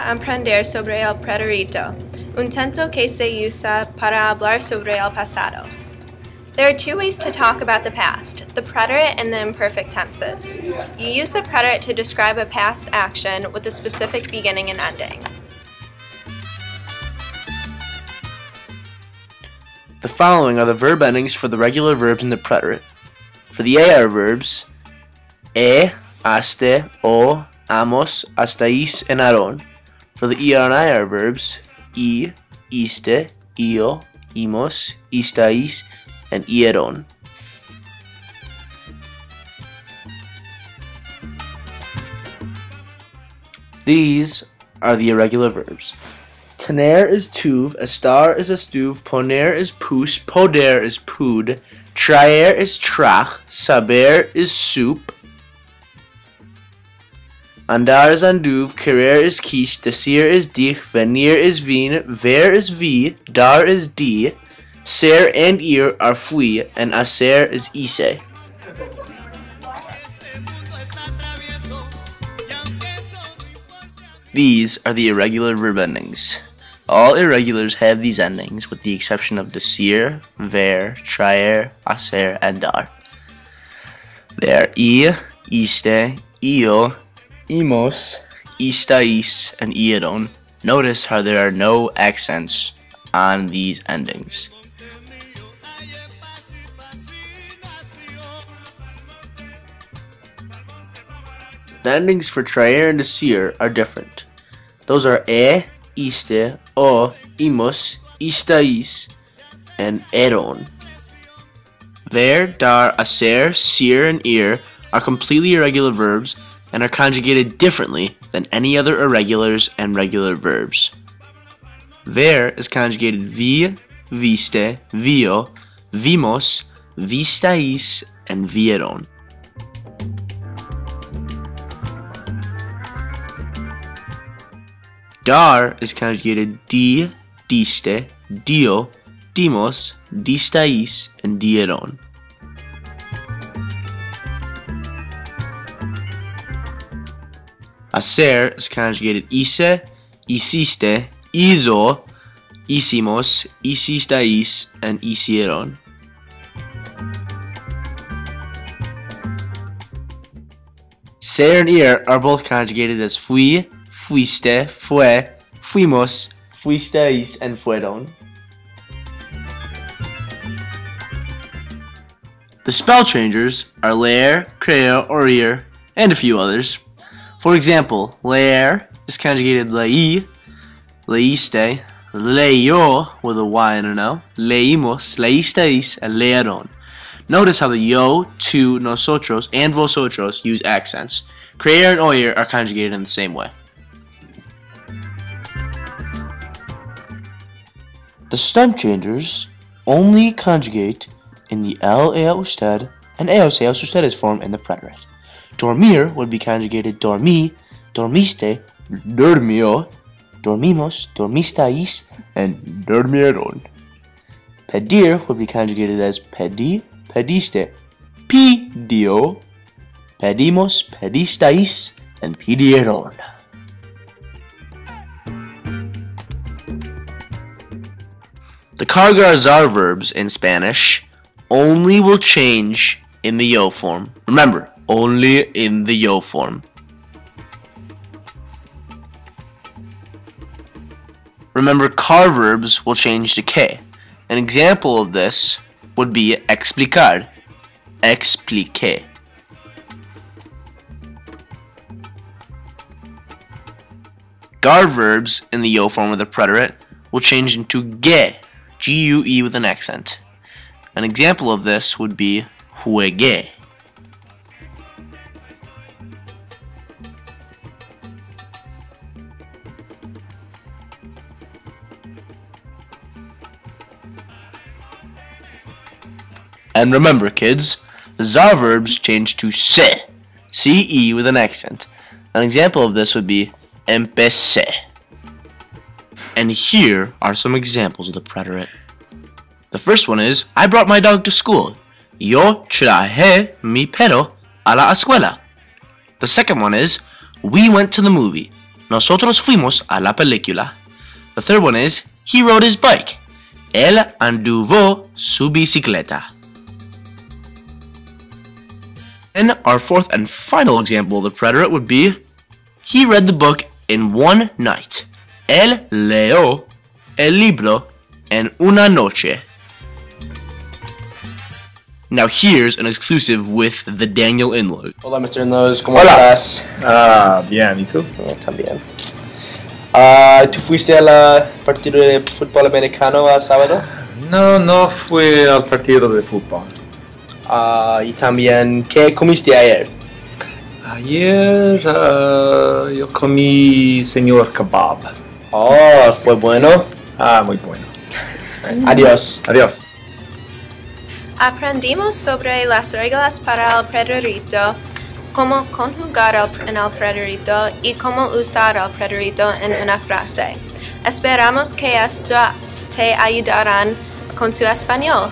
a aprender sobre el preterito, un tenso que se usa para hablar sobre el pasado. There are two ways to talk about the past, the preterite and the imperfect tenses. You use the preterite to describe a past action with a specific beginning and ending. The following are the verb endings for the regular verbs in the preterite. For the AR verbs, aste, o, amos, astais, and aron. For the ER and IR verbs, iste, io, imos, istais, and ieron. These are the irregular verbs. Tener is tuv, estar is estuv, poner is pus, poder is pud, traer is trach, saber is soup, andar is anduv, querer is quiche, decir is dich, venir is vin, ver is vi, dar is di, ser and ir are fui, and aser is ise. These are the irregular verb endings. All irregulars have these endings with the exception of decir, ver, traer, aser, and dar. They are iste, io, imos, istais, and ieron. Notice how there are no accents on these endings. The endings for traer and decir are different. Those are iste, o, imos, istais, and eron. Ver, dar, aser, sir, and ir are completely irregular verbs and are conjugated differently than any other irregulars and regular verbs. Ver is conjugated vi, viste, vio, vimos, vistais, and vieron. Dar is conjugated di, diste, dio, dimos, distais, and dieron. Aser is conjugated ise, isiste, iso, isimos, isistais, and isieron. Ser and ir are both conjugated as fui, fuiste, fue, fuimos, fuisteis, and fueron. The spell changers are leer, creer, orir, and a few others. For example, leer is conjugated lei, leiste, leio with a y and an o, leimos, leisteis, and leeron. Notice how the yo, tu, nosotros, and vosotros use accents. Creer and oir are conjugated in the same way. The stem changers only conjugate in the L-ea usted and eos-ea ustedes form in the preterite. Dormir would be conjugated dormi, dormiste, dormio, dormimos, dormistais, and dormieron. Pedir would be conjugated as pedi, pediste, pidio, pedimos, pedistais, and pidieron. The cargar-zar verbs in Spanish only will change in the yo form. Remember, only in the yo form. Remember, car verbs will change to que. An example of this would be explicar, explique. Gar verbs in the yo form of the preterite will change into ge, G-U-E with an accent. An example of this would be juegue. And remember, kids, the zar verbs change to se, C-E with an accent. An example of this would be empecé. And here are some examples of the preterite. The first one is, I brought my dog to school. Yo traje mi perro a la escuela. The second one is, we went to the movie. nosotros fuimos a la película. The third one is, he rode his bike. Él anduvo su bicicleta. And our fourth and final example of the preterite would be, he read the book in one night. Él leyó el libro en una noche. Now here's an exclusive with the Daniel Inlows. Hola, Mr. Inlows, ¿cómo Hola. estás? Bien, ¿y tú? También. ¿Tú fuiste al partido de fútbol americano a sábado? No fui al partido de fútbol. Y también, ¿qué comiste ayer? Ayer yo comí señor kebab. Oh, ¿fue bueno? Muy bueno. Adiós. Adiós. Aprendimos sobre las reglas para el preterito, cómo conjugar en el preterito y cómo usar el preterito en una frase. Esperamos que esto te ayudará con su español.